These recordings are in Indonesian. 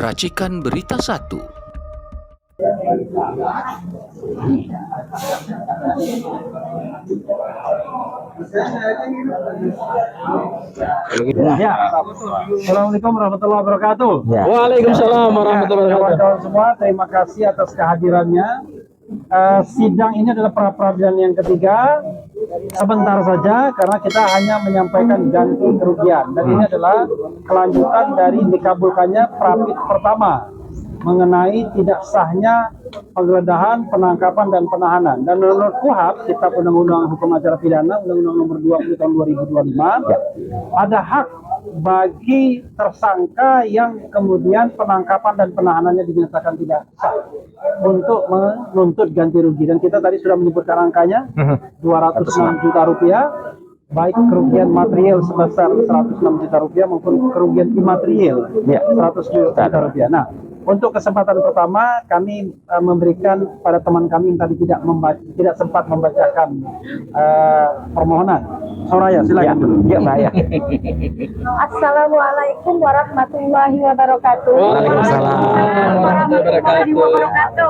Racikan Berita 1. Ya. Assalamualaikum warahmatullahi wabarakatuh. Ya. Waalaikumsalam warahmatullahi wabarakatuh. Kawan-kawan semua, terima kasih atas kehadirannya. Sidang ini adalah pra-peradilan yang ketiga. Sebentar saja karena kita hanya menyampaikan ganti kerugian, dan ini adalah kelanjutan dari dikabulkannya pra-pid pertama mengenai tidak sahnya penggeledahan, penangkapan, dan penahanan. Dan menurut KUHP, Kitab Undang-Undang Hukum Acara Pidana, Undang-Undang Nomor 20 Tahun 2025, ada hak bagi tersangka yang kemudian penangkapan dan penahanannya dinyatakan tidak sah untuk menuntut ganti rugi. Dan kita tadi sudah menyebutkan angkanya, 206 juta rupiah, baik kerugian material sebesar 106 juta rupiah maupun kerugian imaterial 100 juta rupiah. Nah, untuk kesempatan pertama kami memberikan pada teman kami yang tadi tidak sempat membacakan permohonan. Soraya, silakan dulu. Ya, Mbak ya. Assalamualaikum warahmatullahi wabarakatuh. Waalaikumsalam warahmatullahi wabarakatuh.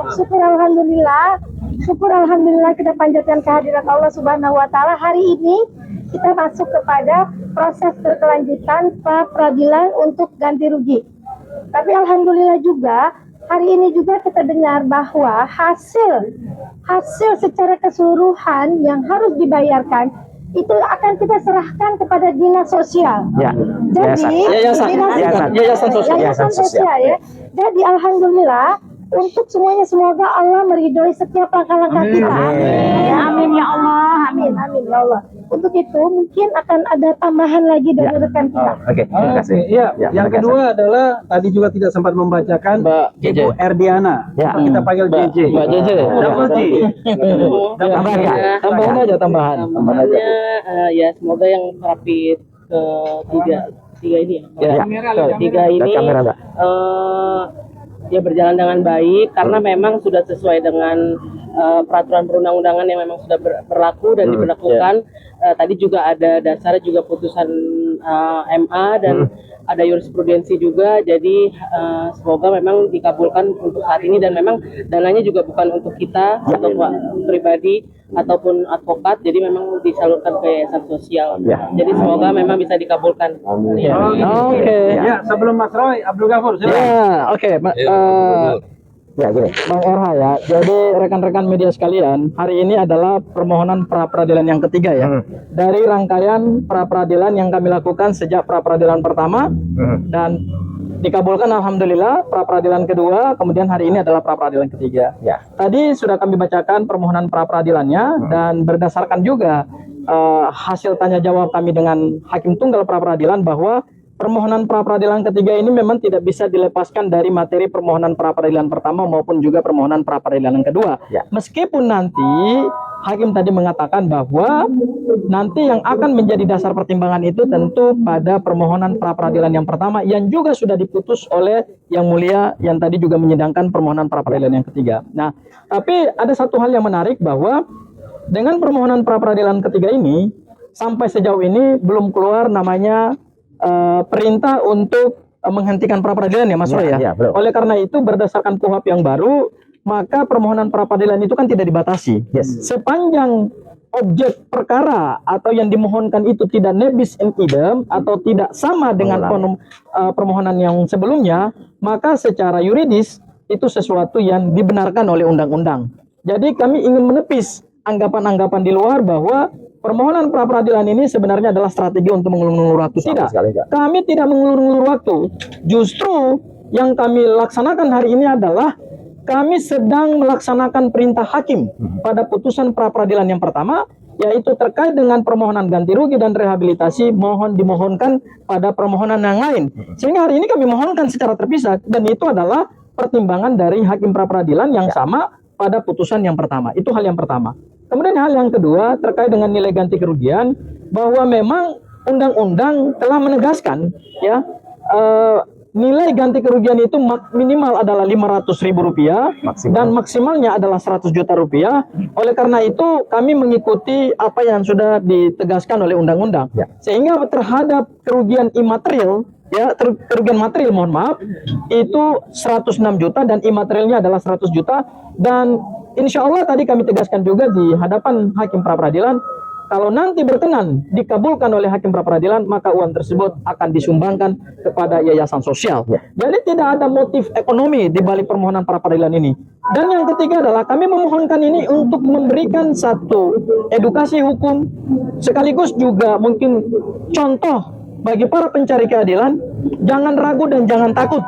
Syukur alhamdulillah kita panjatkan kehadirat Allah Subhanahu wa taala. Hari ini kita masuk kepada proses berkelanjutan pra peradilan untuk ganti rugi. Tapi alhamdulillah juga hari ini juga kita dengar bahwa hasil secara keseluruhan yang harus dibayarkan itu akan kita serahkan kepada dinas sosial. Ya. Jadi Yayasan sosial ya. Jadi alhamdulillah untuk semuanya, semoga Allah meridhoi setiap langkah-langkah kita. Amin ya Allah. Amin ya Allah. Untuk itu mungkin akan ada tambahan lagi dari rekan kita. Oke, terima kasih. Iya, Ya, yang terima kasih. kedua adalah tadi juga tidak sempat membacakan Mbak JJ. Ibu Erdiana. Ya. Kita panggil JJ. Mbak JJ. Double G. Tambahan ya? Tambahan aja tambahan. Tambahannya, Ya semoga yang rapid tiga ini Ya. tiga ini Lihat kamera, Mbak. ya berjalan dengan baik karena memang sudah sesuai dengan peraturan perundang-undangan yang memang sudah berlaku dan diberlakukan. Tadi juga ada dasarnya juga putusan MA dan ada jurisprudensi juga. Jadi semoga memang dikabulkan untuk saat ini, dan memang dananya juga bukan untuk kita atau pribadi ataupun advokat, jadi memang disalurkan ke yayasan sosial. Jadi semoga memang bisa dikabulkan. Oke. Ya, sebelum Mas Roy, Abdul Ghafur, silakan. Ya, oke. Ya, gini. Bang RH ya. Jadi rekan-rekan media sekalian, hari ini adalah permohonan pra peradilan yang ketiga ya. Dari rangkaian pra peradilan yang kami lakukan sejak pra peradilan pertama dan dikabulkan alhamdulillah pra peradilan kedua, kemudian hari ini adalah pra peradilan ketiga. Ya. Tadi sudah kami bacakan permohonan pra peradilannya dan berdasarkan juga hasil tanya jawab kami dengan hakim tunggal pra peradilan bahwa permohonan pra peradilan ketiga ini memang tidak bisa dilepaskan dari materi permohonan pra peradilan pertama maupun juga permohonan pra peradilan yang kedua. Ya. Meskipun nanti hakim tadi mengatakan bahwa nanti yang akan menjadi dasar pertimbangan itu tentu pada permohonan pra peradilan yang pertama yang juga sudah diputus oleh Yang Mulia yang tadi juga menyidangkan permohonan pra peradilan yang ketiga. Nah, tapi ada satu hal yang menarik bahwa dengan permohonan pra peradilan ketiga ini sampai sejauh ini belum keluar namanya perintah untuk menghentikan pra peradilan ya Mas Roy ya. Ya, belum. Oleh karena itu berdasarkan KUHP yang baru, maka permohonan pra peradilan itu kan tidak dibatasi. Yes. Sepanjang objek perkara atau yang dimohonkan itu tidak nebis in idem atau tidak sama dengan permohonan yang sebelumnya, maka secara yuridis itu sesuatu yang dibenarkan oleh undang-undang. Jadi kami ingin menepis anggapan-anggapan di luar bahwa permohonan pra peradilan ini sebenarnya adalah strategi untuk mengulur-ulur waktu. Tidak. sekali enggak. Kami tidak mengulur-ulur waktu. Justru yang kami laksanakan hari ini adalah kami sedang melaksanakan perintah hakim pada putusan pra peradilan yang pertama, yaitu terkait dengan permohonan ganti rugi dan rehabilitasi dimohonkan pada permohonan yang lain. Sehingga hari ini kami mohonkan secara terpisah, dan itu adalah pertimbangan dari hakim pra peradilan yang sama pada putusan yang pertama. Itu hal yang pertama. Kemudian hal yang kedua terkait dengan nilai ganti kerugian, bahwa memang undang-undang telah menegaskan ya nilai ganti kerugian itu minimal adalah Rp500.000 dan maksimalnya adalah 100 juta rupiah. Oleh karena itu kami mengikuti apa yang sudah ditegaskan oleh undang-undang. Sehingga terhadap kerugian imaterial ya kerugian material mohon maaf itu 106 juta dan imaterialnya adalah 100 juta. Dan insya Allah tadi kami tegaskan juga di hadapan hakim pra peradilan, kalau nanti berkenan dikabulkan oleh hakim pra peradilan, maka uang tersebut akan disumbangkan kepada yayasan sosial. Jadi tidak ada motif ekonomi di balik permohonan pra peradilan ini. Dan yang ketiga adalah kami memohonkan ini untuk memberikan satu edukasi hukum, sekaligus juga mungkin contoh bagi para pencari keadilan. Jangan ragu dan jangan takut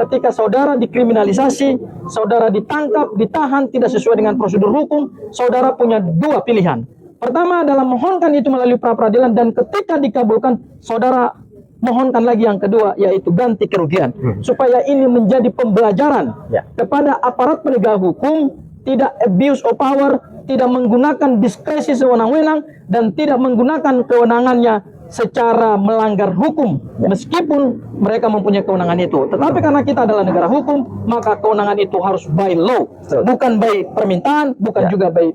ketika saudara dikriminalisasi, saudara ditangkap, ditahan tidak sesuai dengan prosedur hukum. Saudara punya dua pilihan. Pertama adalah mohonkan itu melalui pra peradilan, dan ketika dikabulkan saudara mohonkan lagi yang kedua, yaitu ganti kerugian, supaya ini menjadi pembelajaran kepada aparat penegak hukum, tidak abuse of power, tidak menggunakan diskresi sewenang-wenang, dan tidak menggunakan kewenangannya secara melanggar hukum, meskipun mereka mempunyai kewenangan itu. Tetapi karena kita adalah negara hukum, maka kewenangan itu harus by law, bukan by permintaan, bukan juga by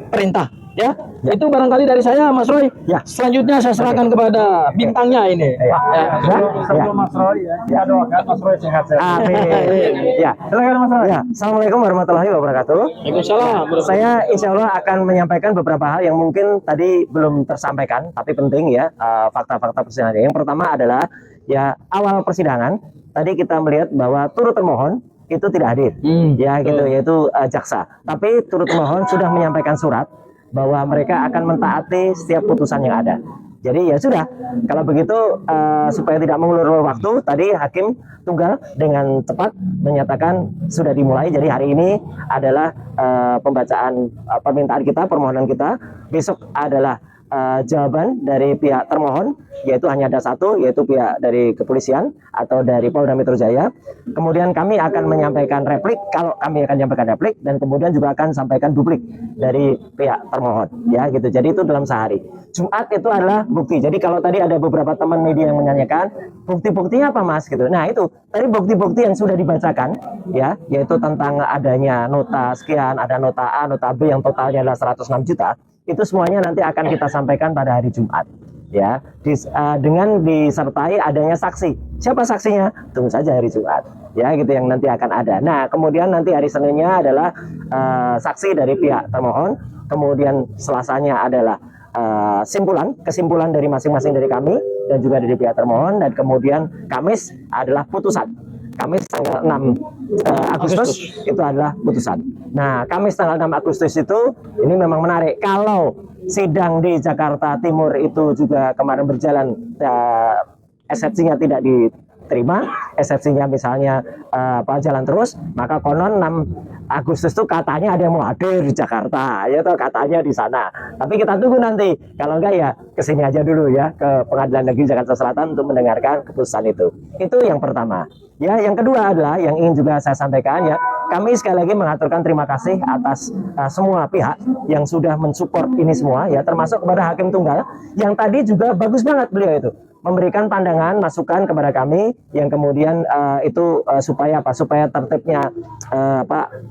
perintah. Ya, itu barangkali dari saya, Mas Roy. Selanjutnya saya serahkan kepada bintangnya ini. Sebelum Mas Roy ya, didoakan Mas Roy sehat-sehat. Amin. Ya, silakan Mas Roy. Ya, Assalamualaikum warahmatullahi wabarakatuh. Waalaikumsalam. Saya insya Allah akan menyampaikan beberapa hal yang mungkin tadi belum tersampaikan, tapi penting ya, fakta-fakta persidangan. Yang pertama adalah ya awal persidangan tadi kita melihat bahwa turut termohon itu tidak hadir, ya gitu, yaitu jaksa. Tapi turut termohon sudah menyampaikan surat bahwa mereka akan mentaati setiap putusan yang ada. Jadi ya sudah, kalau begitu supaya tidak mengulur waktu, tadi hakim tunggal dengan cepat menyatakan sudah dimulai. Jadi hari ini adalah pembacaan permintaan kita, permohonan kita. Besok adalah jawaban dari pihak termohon, yaitu hanya ada satu, yaitu pihak dari kepolisian atau dari Polda Metro Jaya. Kemudian kami akan menyampaikan replik, kalau kami akan menyampaikan replik, dan kemudian juga akan sampaikan duplik dari pihak termohon, ya gitu. Jadi itu dalam sehari. Jumat itu adalah bukti. Jadi kalau tadi ada beberapa teman media yang menanyakan bukti-buktinya apa Mas gitu. Nah itu tadi bukti-bukti yang sudah dibacakan, ya, yaitu tentang adanya nota sekian, ada nota A, nota B yang totalnya adalah 106 juta. Itu semuanya nanti akan kita sampaikan pada hari Jumat, ya, dengan disertai adanya saksi. Siapa saksinya? Tunggu saja hari Jumat, ya gitu, yang nanti akan ada. Nah kemudian nanti hari Seninnya adalah saksi dari pihak termohon, kemudian Selasanya adalah kesimpulan dari masing-masing dari kami dan juga dari pihak termohon, dan kemudian Kamis adalah putusan. Kamis tanggal 6 Agustus itu adalah putusan. Nah, Kamis tanggal 6 Agustus itu ini memang menarik. Kalau sidang di Jakarta Timur itu juga kemarin berjalan, eksepsinya tidak diterima, eksepsinya misalnya jalan terus, maka konon 6 Agustus itu katanya ada yang mau hadir di Jakarta, ya toh, katanya di sana. Tapi kita tunggu nanti. Kalau enggak ya kesini aja dulu ya, ke Pengadilan Negeri Jakarta Selatan untuk mendengarkan keputusan itu. Itu yang pertama. Ya, yang kedua adalah yang ingin juga saya sampaikan ya, kami sekali lagi mengaturkan terima kasih atas semua pihak yang sudah mensupport ini semua ya, termasuk kepada Hakim Tunggal yang tadi juga bagus banget beliau itu memberikan pandangan, masukan kepada kami yang kemudian itu supaya tertibnya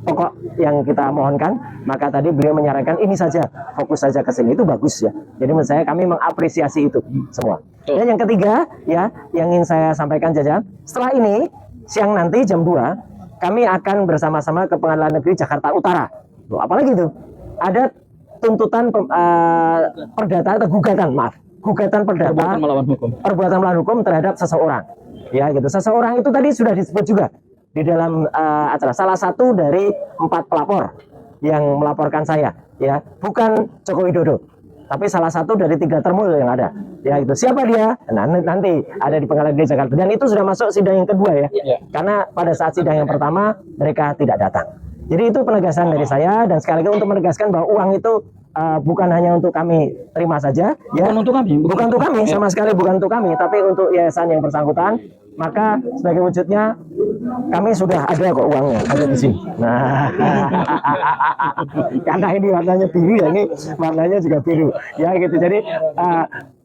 pokok yang kita mohonkan. Maka tadi beliau menyarankan ini saja, fokus saja ke sini, itu bagus ya. Jadi menurut saya kami mengapresiasi itu semua. Dan yang ketiga ya, yang ingin saya sampaikan saja, setelah ini siang nanti jam 2 kami akan bersama-sama ke Pengadilan Negeri Jakarta Utara. Loh, apalagi itu ada tuntutan perdata atau gugatan perdata perbuatan melawan hukum terhadap seseorang, ya gitu. Seseorang itu tadi sudah disebut juga di dalam acara, salah satu dari 4 pelapor yang melaporkan saya, ya, bukan Joko Widodo, tapi salah satu dari 3 termul yang ada, ya itu. Siapa dia? Nah, nanti ada di Pengadilan Negeri Jakarta, dan itu sudah masuk sidang yang kedua ya, karena pada saat sidang yang pertama mereka tidak datang. Jadi itu penegasan dari saya, dan sekali lagi untuk menegaskan bahwa uang itu bukan hanya untuk kami terima saja, ya. Bukan untuk kami, sama sekali bukan untuk kami, tapi untuk yayasan yang bersangkutan. Maka sebagai wujudnya kami sudah ada kok uangnya, ada di sini. Nah, karena ini warnanya biru ya, ini warnanya juga biru, ya gitu. Jadi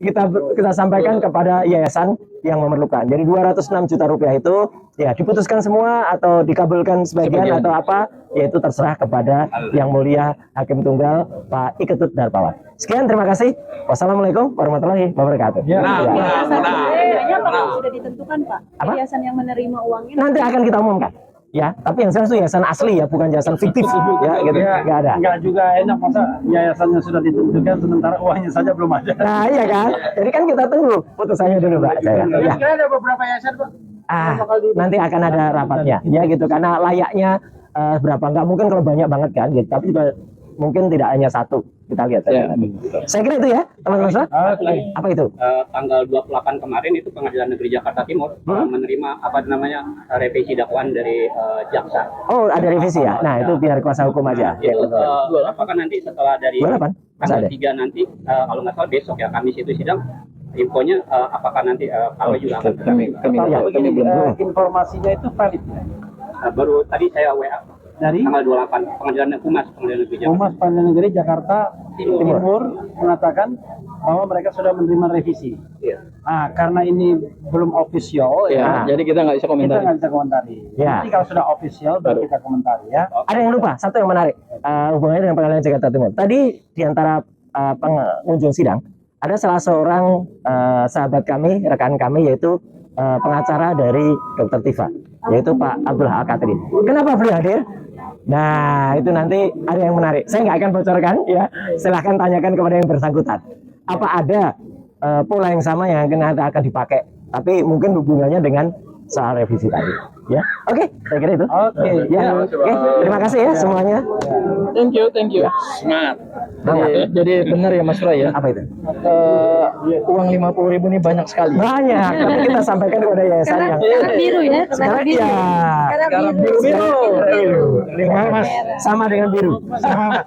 kita sampaikan kepada yayasan yang memerlukan. Jadi 206 juta rupiah itu ya diputuskan semua atau dikabulkan sebagian atau apa, yaitu terserah kepada Yang Mulia Hakim Tunggal Pak Iketut Darpawan. Sekian, terima kasih. Wassalamualaikum warahmatullahi wabarakatuh. apakah sudah ditentukan Pak? Apa? Yayasan yang menerima uangnya Nanti akan kita umumkan. Ya, tapi yang jelas itu yayasan asli ya, bukan yayasan fiktif ya, gitu. Ya, Nggak ada. Enggak juga enak masa yayasannya sudah ditentukan sementara uangnya saja belum ada. Nah, iya kan? Jadi kan kita tunggu putusannya dulu, Pak. Ya. Kira ada beberapa yayasan, Pak. Nanti akan ada rapatnya, ya gitu. Karena layaknya berapa? Nggak mungkin kalau banyak banget kan, gitu. Tapi juga mungkin tidak hanya satu. Kita lihat saja. Saya kira itu ya, teman-teman semua. Apa itu? Tanggal 28 kemarin itu Pengadilan Negeri Jakarta Timur menerima revisi dakwaan dari jaksa. Oh, ada revisi ya. Nah, itu biar kuasa hukum aja. Itu apakah nanti setelah dari 28? tanggal 3 nanti kalau nggak salah besok ya Kamis itu sidang, infonya apakah nanti kami juga akan Begini, informasinya itu valid ya? baru tadi saya WA Dari tanggal 28 Pengadilan Negeri Jakarta. Humas Pengadilan Negeri Jakarta Timur mengatakan bahwa mereka sudah menerima revisi. Nah, karena ini belum official ya, Jadi kita nggak bisa kita komentari. nggak bisa komentari. Ya. Nanti kalau sudah official baru kita komentari ya. Ada yang lupa, satu yang menarik hubungannya dengan Pengadilan Jakarta Timur. Tadi di antara pengunjung sidang ada salah seorang sahabat kami, rekan kami yaitu pengacara dari Dr. Tifa, yaitu Pak Abdullah Al-Katri. Kenapa beliau hadir? Nah, itu nanti ada yang menarik. Saya nggak akan bocorkan ya. Silahkan tanyakan kepada yang bersangkutan. Apa ada pola yang sama yang akan dipakai? Tapi mungkin hubungannya dengan soal revisi tadi. Ya, oke, saya kira itu. Oke, Ya, oke. Terima kasih ya semuanya. Thank you. Semangat. Jadi benar ya Mas Roy ya. Apa itu? Uang 50.000 ini banyak sekali. Banyak, tapi kita sampaikan kepada yayasan yang Karena biru ya, karena sekarang biru. ya. Karena biru. Biru. Mas, sama dengan biru. Sama.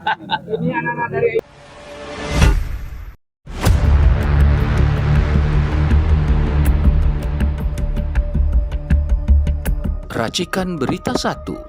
Racikan Berita 1